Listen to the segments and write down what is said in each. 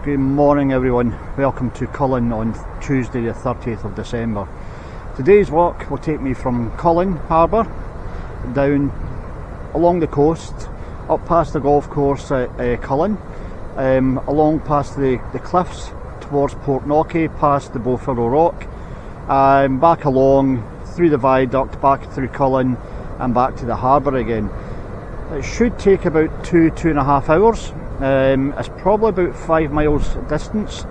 Good morning everyone, welcome to Cullen on Tuesday the 30th of December. Today's walk will take me from Cullen Harbour down along the coast, up past the golf course at Cullen, along past the cliffs towards Portknockie, past the Bowfiddle Rock, back along through the viaduct, back through Cullen and back to the harbour again. It should take about two and a half hours. It's probably about 5 miles distance.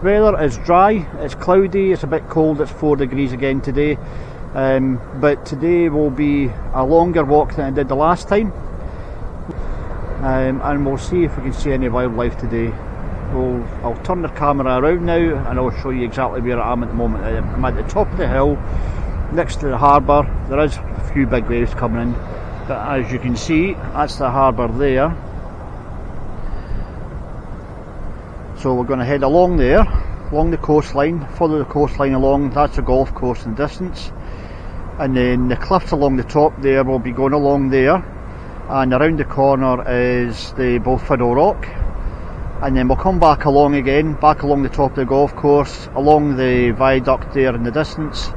Weather is dry, it's cloudy, it's a bit cold, it's 4 degrees again today, but today will be a longer walk than I did the last time, and we'll see if we can see any wildlife today. I'll turn the camera around now and I'll show you exactly where I am at the moment. I'm at the top of the hill next to the harbour. There is a few big waves coming in, but as you can see, that's the harbour there. So we're going to head along there, along the coastline, follow the coastline along. That's a golf course in the distance, and then the cliffs along the top there, will be going along there, and around the corner is the Bowfiddle Rock, and then we'll come back along again, back along the top of the golf course, along the viaduct there in the distance,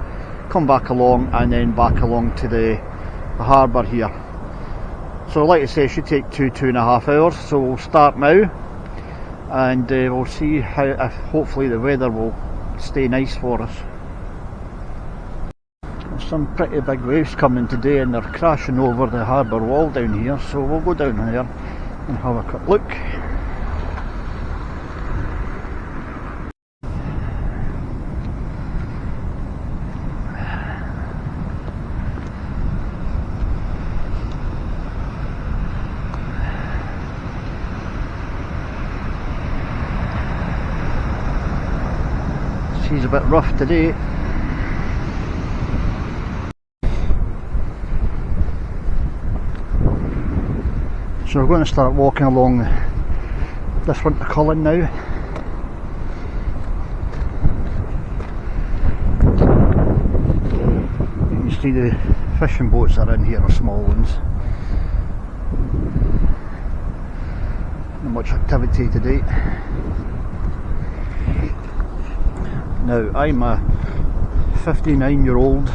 come back along and then back along to the harbour here. So like I say, it should take two and a half hours, so we'll start now. And we'll see how, hopefully the weather will stay nice for us. There's some pretty big waves coming today and they're crashing over the harbour wall down here, so we'll go down there and have a quick look. Sea's a bit rough today. So we're going to start walking along this front of Cullen now. You can see the fishing boats that are in here are small ones. Not much activity today. Now, I'm a 59-year-old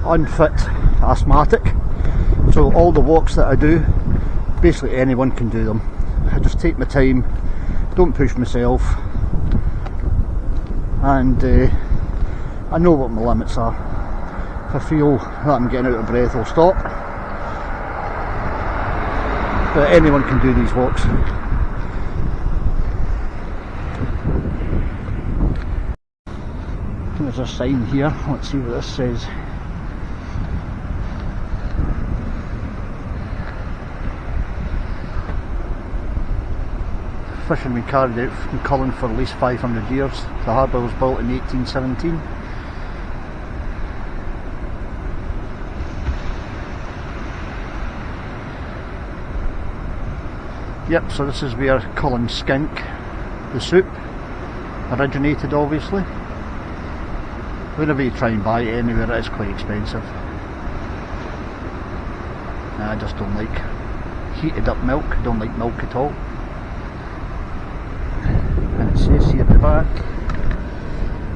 unfit asthmatic, so all the walks that I do, basically anyone can do them. I just take my time, don't push myself, and I know what my limits are. If I feel that I'm getting out of breath, I'll stop, but anyone can do these walks. There's a sign here, let's see what this says. Fishing been carried out in Cullen for at least 500 years. The harbour was built in 1817. Yep, so this is where Cullen skink, the soup, originated obviously. Whenever you try and buy it anywhere, it is quite expensive. I just don't like heated up milk, I don't like milk at all. And it says here at the back,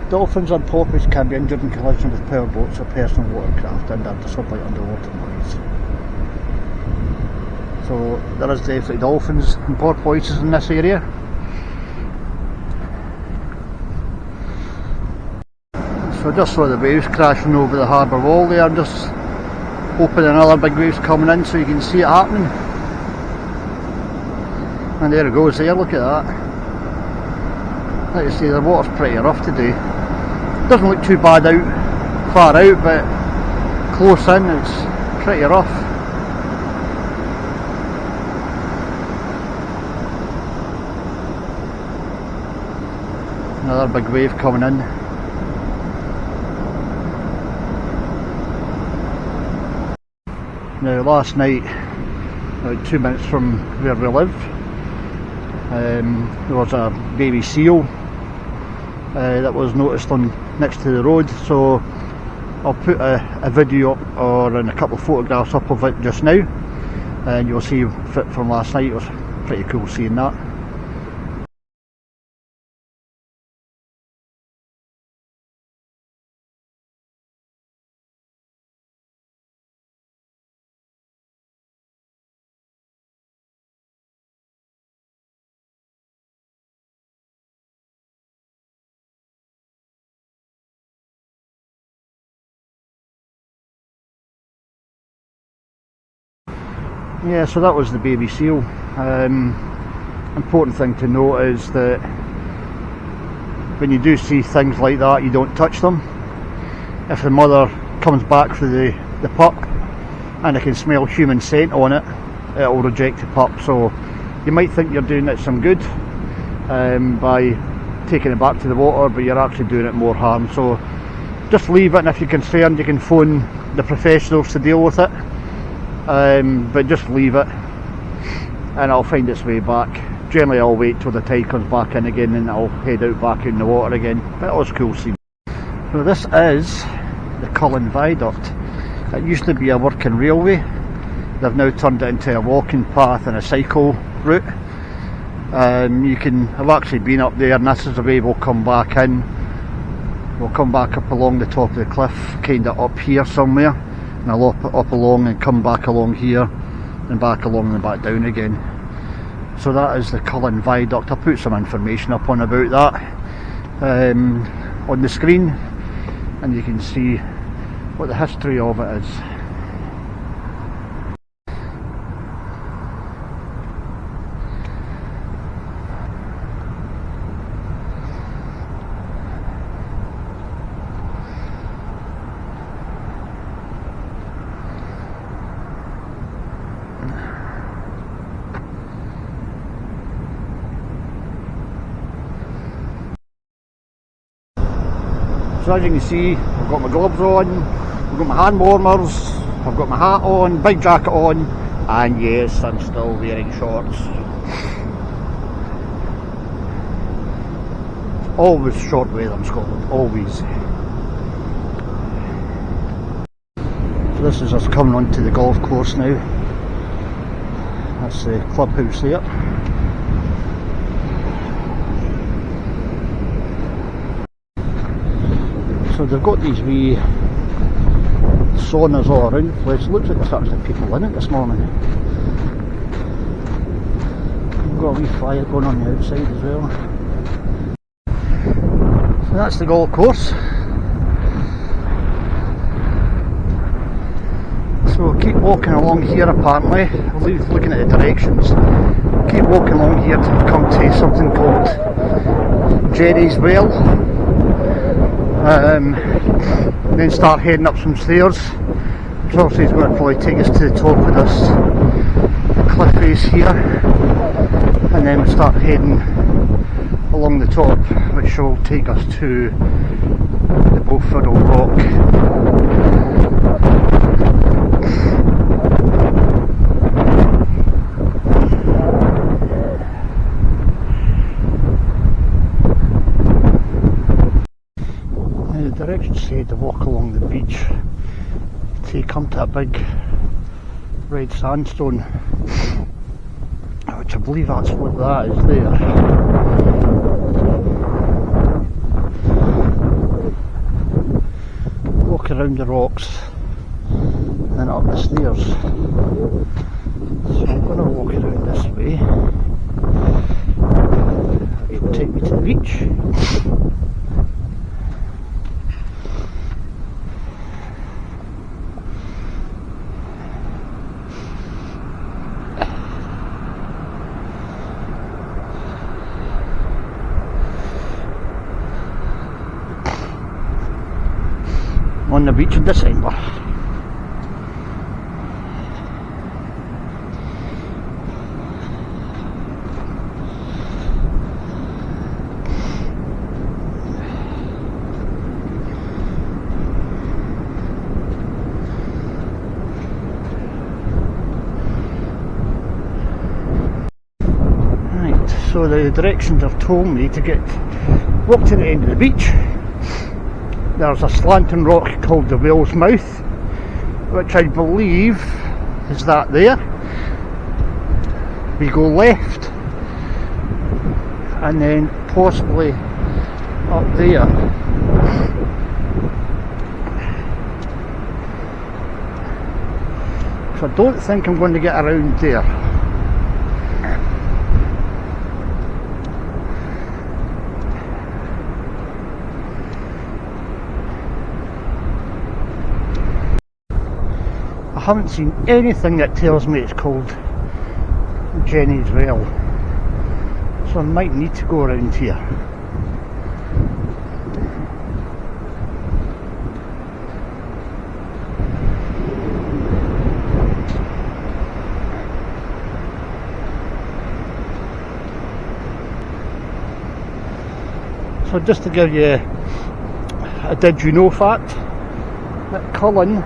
dolphins and porpoise can be injured in collision with power boats or personal watercraft and are disabled underwater noise. So there is definitely dolphins and porpoises in this area. So I just saw the waves crashing over the harbour wall there. I'm just hoping another big wave's coming in so you can see it happening. And there it goes there, look at that. Like I say, the water's pretty rough today. Doesn't look too bad out, far out, but close in it's pretty rough. Another big wave coming in. Now last night, about 2 minutes from where we live, there was a baby seal that was noticed on next to the road, so I'll put a video up or a couple of photographs up of it just now, and you'll see from last night. It was pretty cool seeing that. Yeah, so that was the baby seal. Important thing to note is that when you do see things like that, you don't touch them. If the mother comes back for the pup and it can smell human scent on it, it will reject the pup. So you might think you're doing it some good by taking it back to the water, but you're actually doing it more harm. So just leave it, and if you're concerned you can phone the professionals to deal with it, but just leave it and it'll find its way back. Generally I'll wait till the tide comes back in again and I'll head out back in the water again, but it was cool scene. So this is the Cullen viaduct. It used to be a working railway. They've now turned it into a walking path and a cycle route. I've actually been up there, and this is the way we'll come back in. We'll come back up along the top of the cliff, kind of up here somewhere, and I'll up along and come back along here and back along and back down again. So that is the Cullen viaduct. I'll put some information up on about that on the screen, and you can see what the history of it is. So as you can see, I've got my gloves on, I've got my hand warmers, I've got my hat on, big jacket on, and yes, I'm still wearing shorts. Always short weather in Scotland, always. So this is us coming onto the golf course now. That's the clubhouse there. So they've got these wee saunas all around the place. It looks like there's actually people in it this morning. We've got a wee fire going on the outside as well. So that's the golf course. So we'll keep walking along here apparently. We'll leave looking at the directions. Keep walking along here till we come to something called Jerry's Well. Then start heading up some stairs, which obviously is going to probably take us to the top of this cliff face here, and then we'll start heading along the top, which will take us to the Fiddle Rock. The directions say to walk along the beach till you come to a big red sandstone, which I believe that's what that is there. Walk around the rocks and up the stairs. So I'm going to walk around this way, which will take me to the beach. On the beach in December. Right, so the directions have told me to walk to the end of the beach. There's a slanting rock called the Whale's Mouth, which I believe is that there. We go left and then possibly up there. So I don't think I'm going to get around there. I haven't seen anything that tells me it's called Jenny's Well, so I might need to go around here. So just to give you a did you know fact, that Cullen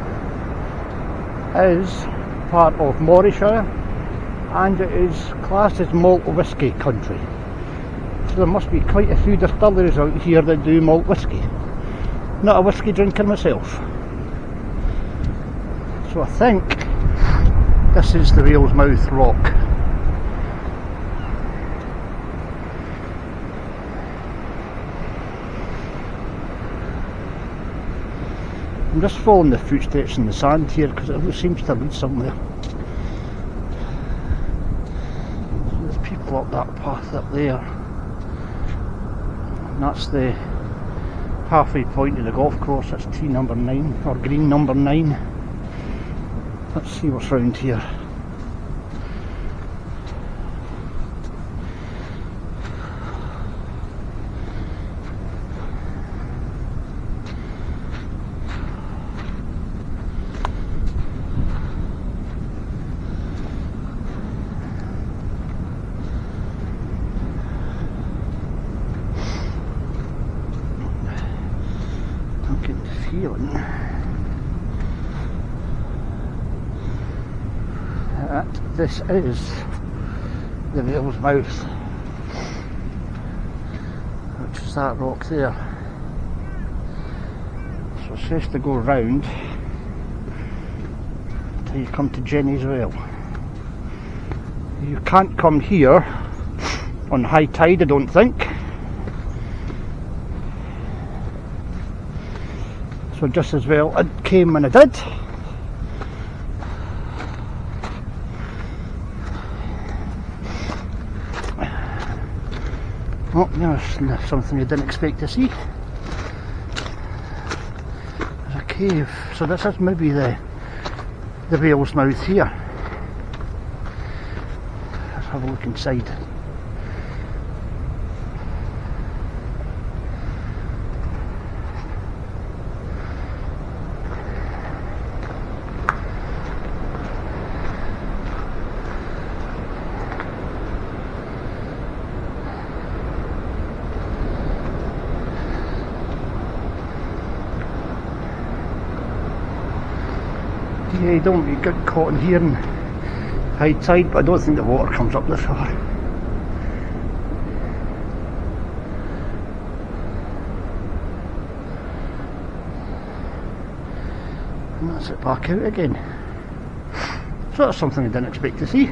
is part of Morayshire and it is classed as malt whisky country. So there must be quite a few distilleries out here that do malt whisky. Not a whisky drinker myself. So I think this is the Whale's Mouth Rock. I'm just following the footsteps in the sand here because it seems to lead somewhere. So there's people up that path up there. And that's the halfway point of the golf course. That's tee number 9, or green number 9. Let's see what's round here. Feeling that this is the Whale's Mouth, which is that rock there. So it says to go round until you come to Jenny's Well. You can't come here on high tide, I don't think. So just as well it came when I did. Oh, there's something you didn't expect to see. There's a cave. So this is maybe the Whale's Mouth here. Let's have a look inside. Yeah, you don't get caught in here in high tide, but I don't think the water comes up this far. And that's it back out again. So that's something I didn't expect to see.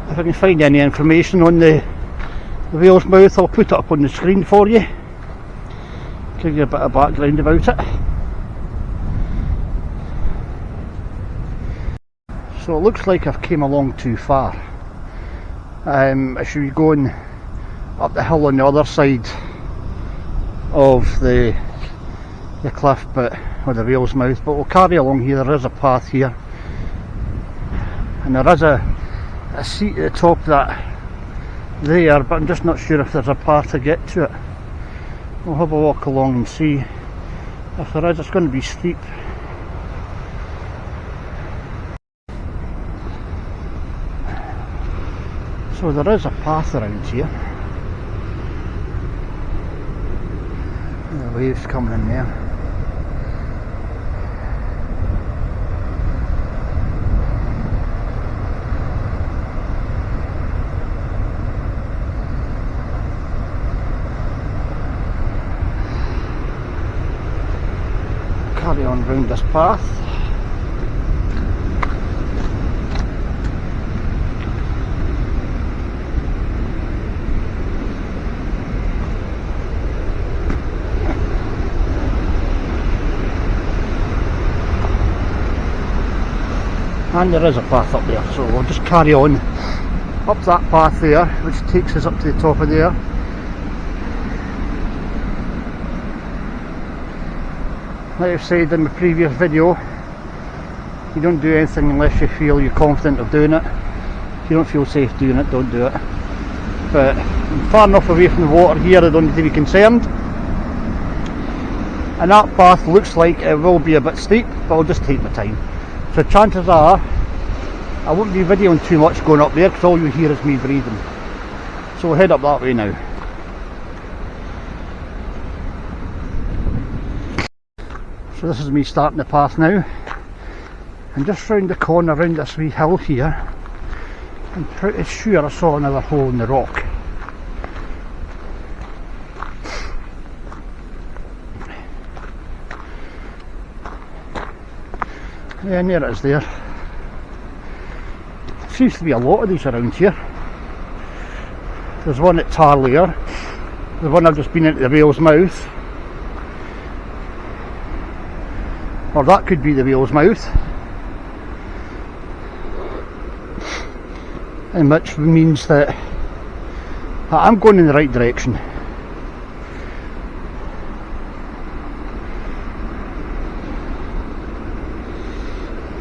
If I can find any information on the Whale's Mouth, I'll put it up on the screen for you. Give you a bit of background about it. So it looks like I've came along too far. I should be going up the hill on the other side of the cliff bit, or the Whale's Mouth, but we'll carry along here. There is a path here, and there is a seat at the top of that there, but I'm just not sure if there's a path to get to it. We'll have a walk along and see if there is. It's going to be steep. So there is a path around here. The waves coming in there. Carry on round this path. And there is a path up there, so we'll just carry on up that path there, which takes us up to the top of there. like I said in my previous video, you don't do anything unless you feel you're confident of doing it. If you don't feel safe doing it, don't do it. But I'm far enough away from the water here, I don't need to be concerned. And that path looks like it will be a bit steep, but I'll just take my time. So chances are, I won't be videoing too much going up there, because all you hear is me breathing. So we'll head up that way now. So this is me starting the path now. And just round the corner, round this wee hill here, I'm pretty sure I saw another hole in the rock. Yeah, and there it is there. Seems to be a lot of these around here. There's one at Tarlair, the one I've just been into the whale's mouth. Or that could be the whale's mouth. And which means that I'm going in the right direction.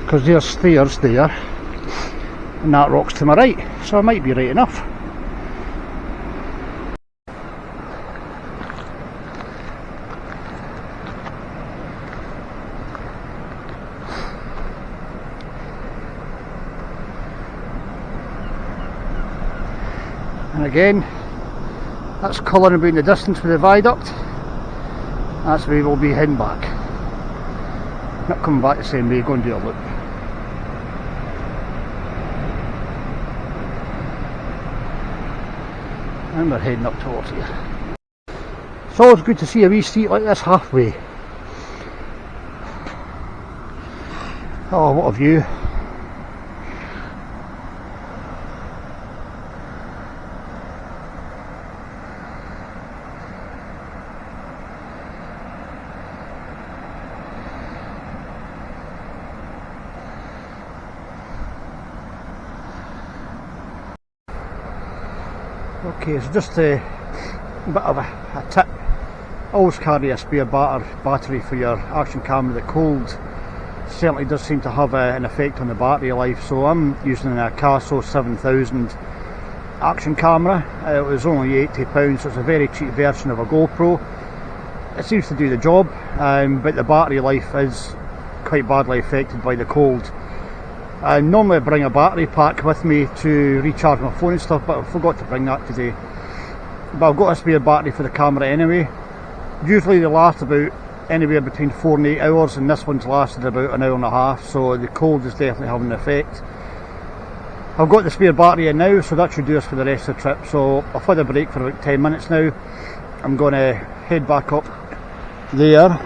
Because there's stairs there, and that rock's to my right, so I might be right enough. And again, that's Cullen about in the distance with the viaduct. That's where we'll be heading back. Not coming back the same way, going to do a loop. And we're heading up towards here. It's always good to see a wee street like this halfway. Oh, what a view. Okay, so just a bit of a tip, always carry a spare battery for your action camera. The cold certainly does seem to have an effect on the battery life, so I'm using a Caso 7000 action camera. It was only £80, so it's a very cheap version of a GoPro. It seems to do the job, but the battery life is quite badly affected by the cold. I normally bring a battery pack with me to recharge my phone and stuff, but I forgot to bring that today. But I've got a spare battery for the camera anyway. Usually they last about anywhere between 4 and 8 hours, and this one's lasted about an hour and a half, so the cold is definitely having an effect. I've got the spare battery in now, so that should do us for the rest of the trip. So I've had a break for about 10 minutes now. I'm going to head back up there,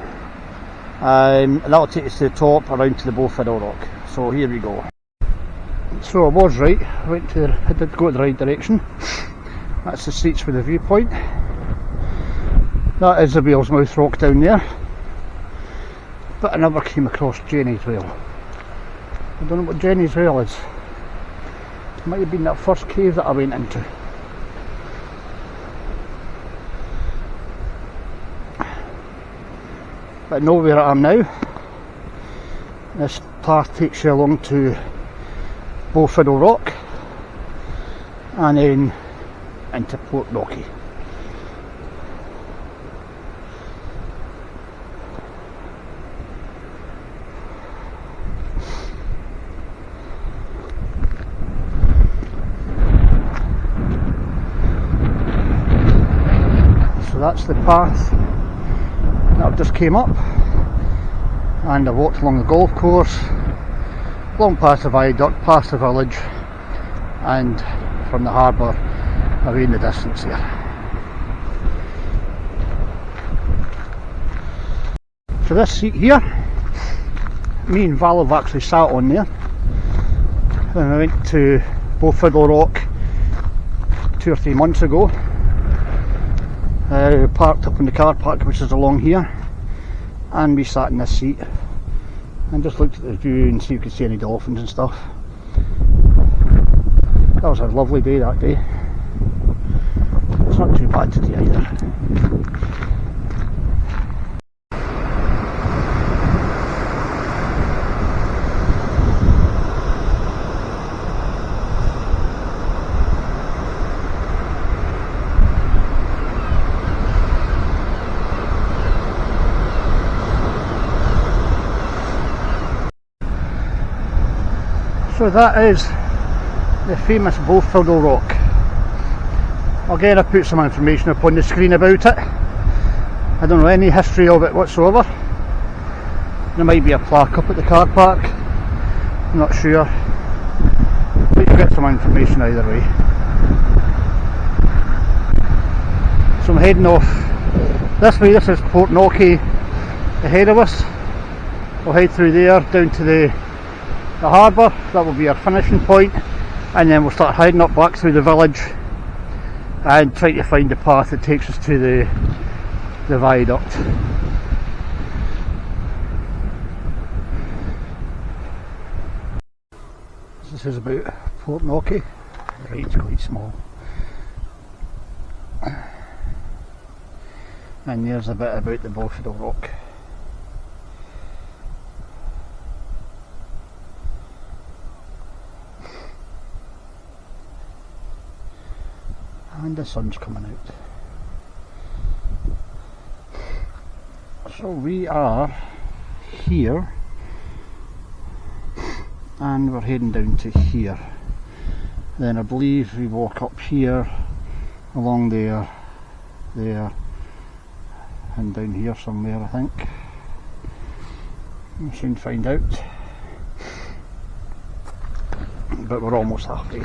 and that'll take us to the top, around to the Fiddle Rock. So here we go. So I was right, I did go in the right direction. That's the streets with the viewpoint. That is the whale's mouth rock down there. But I never came across Jenny's Whale. I don't know what Jenny's Whale is. It might have been that first cave that I went into. But I know where I am now. This path takes you along to Fiddle Rock and then into Portknockie. So that's the path that I've just came up, and I walked along the golf course, along past the viaduct, past the village, and from the harbour away in the distance here. So this seat here, me and Val have actually sat on there when we went to Fiddle Rock 2 or 3 months ago. We parked up in the car park, which is along here, and we sat in this seat and just looked at the view and see if we could see any dolphins and stuff. That was a lovely day that day. It's not too bad today either. So that is the famous Bowfiddle Rock. Again, I put some information up on the screen about it. I don't know any history of it whatsoever. There might be a plaque up at the car park, I'm not sure. But you'll get some information either way. So I'm heading off this way. This is Portknockie ahead of us. We'll head through there down to the harbour. That will be our finishing point, and then we'll start heading up back through the village and try to find the path that takes us to the viaduct. This is about Portknockie. Right, it's quite small. And there's a bit about the Bowfiddle Rock. And the sun's coming out. So we are here and we're heading down to here. Then I believe we walk up here, along there, and down here somewhere, I think. We'll soon find out. But we're almost halfway.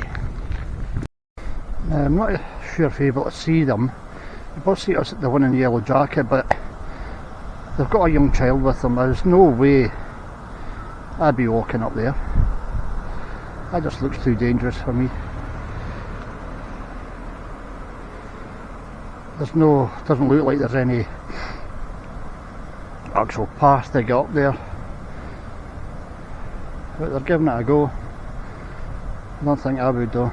I'm not sure if you're able to see them. You both see us at the one in the yellow jacket, but they've got a young child with them. There's no way I'd be walking up there. That just looks too dangerous for me. Doesn't look like there's any actual path to get up there. But they're giving it a go. I don't think I would though.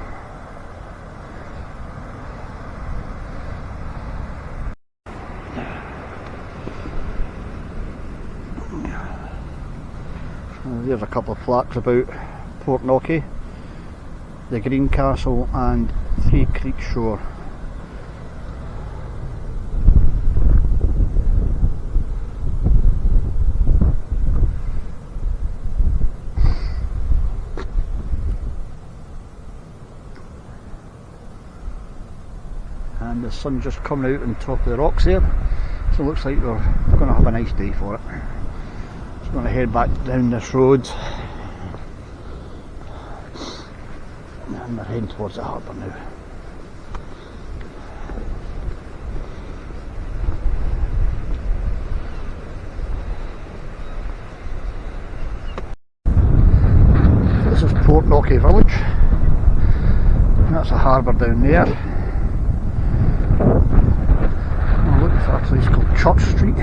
There's a couple of plaques about Portknockie, the Green Castle and Three Creek Shore. And the sun's just coming out on top of the rocks there, so it looks like we're going to have a nice day for it. I'm going to head back down this road and we're heading towards the harbour now. This is Portknockie village, and that's a harbour down there. I'm looking for a place called Church Street.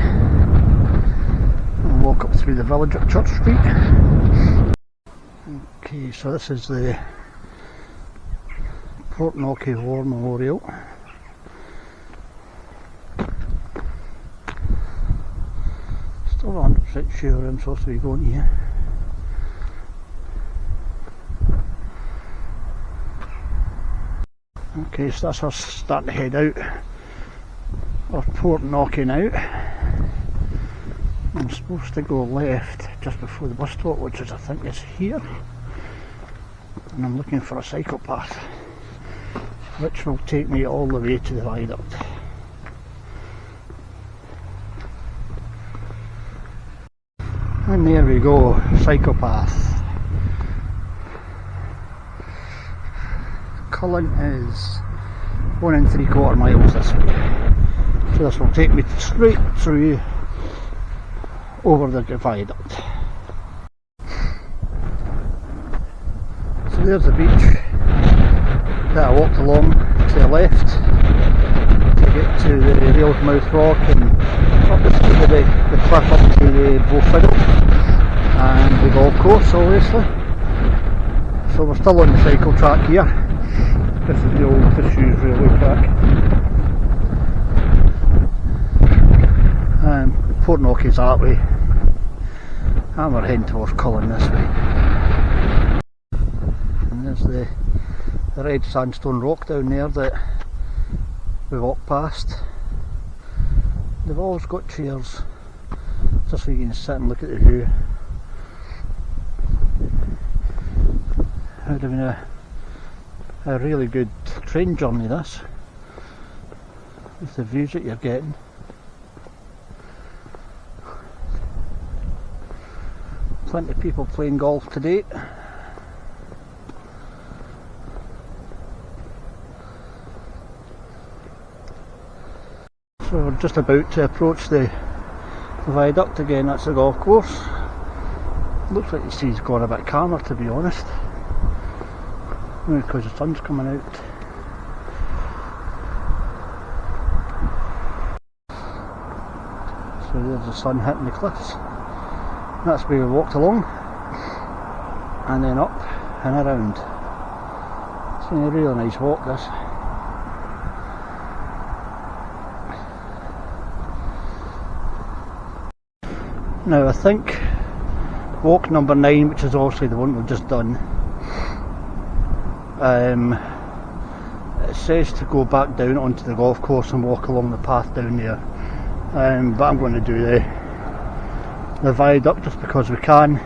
We'll walk up through the village at Church Street. Okay, so this is the Portknockie War Memorial. Still not 100% sure where I'm supposed to be going here. Okay, so that's us starting to head out of Portknockie now. I'm supposed to go left just before the bus stop, which is, I think, is here. And I'm looking for a cycle path, which will take me all the way to the viaduct. And there we go, cycle path. Cullen is 1 3/4 miles this way. So this will take me straight through over the viaduct. So there's the beach that I walked along to the left to get to the Railsmouth Rock and up the cliff up to the Bowfiddle and the golf course, obviously. So we're still on the cycle track here. This is the old Disused railway track. And Portknockie's that way. And we're heading towards Cullen this way. And there's the red sandstone rock down there that we walked past. They've always got chairs just so you can sit and look at the view. would have been a really good train journey, this, with the views that you're getting. Plenty of people playing golf today. So we're just about to approach the viaduct again. That's the golf course. Looks like the sea's gone a bit calmer, to be honest. Maybe because the sun's coming out. So there's the sun hitting the cliffs. That's where we walked along, and then up and around. It's been a really nice walk, this. Now I think walk number 9, which is obviously the one we've just done, it says to go back down onto the golf course and walk along the path down there, but I'm going to do the viaduct just because we can,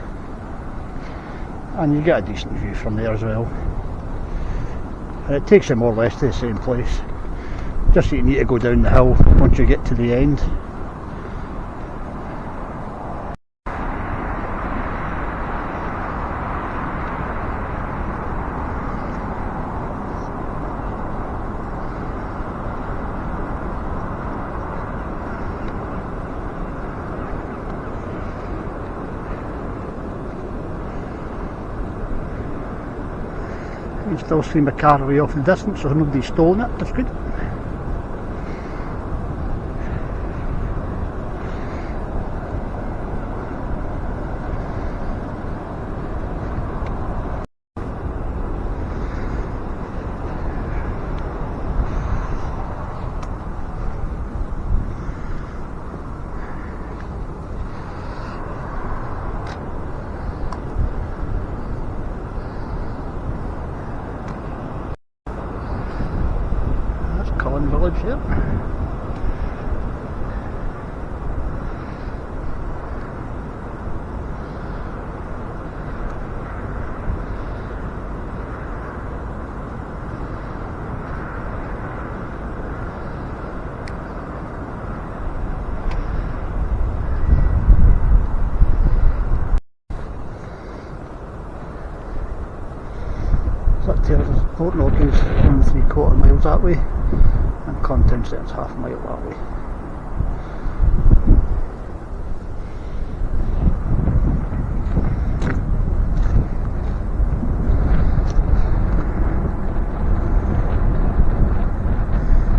and you get a decent view from there as well, and it takes you more or less to the same place, just so you need to go down the hill once you get to the end. You can still see my car away off in the distance, so nobody's stolen it. That's good. Cullen village here. So that tells us Portknockie is 1 3/4 miles that way, and Cullen Centre's half a mile that way.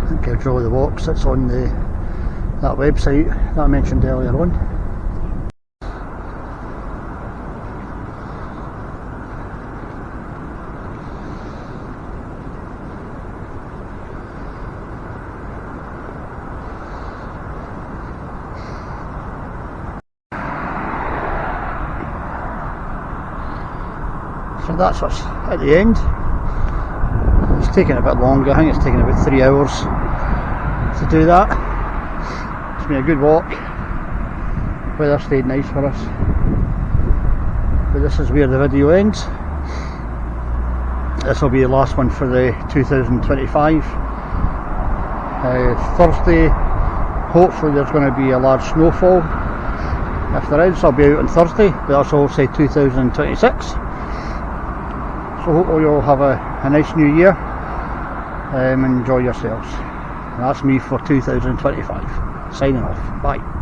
That gives you all the walks that's on that website that I mentioned earlier on. So that's us at the end. It's taken a bit longer. I think it's taken about 3 hours to do that. It's been a good walk. Weather stayed nice for us. But this is where the video ends. This will be the last one for the 2025. Thursday, hopefully there's going to be a large snowfall. If there is, I'll be out on Thursday, but that's all say 2026. So hopefully you'll have a nice new year, and enjoy yourselves. And that's me for 2025. Signing off. Bye.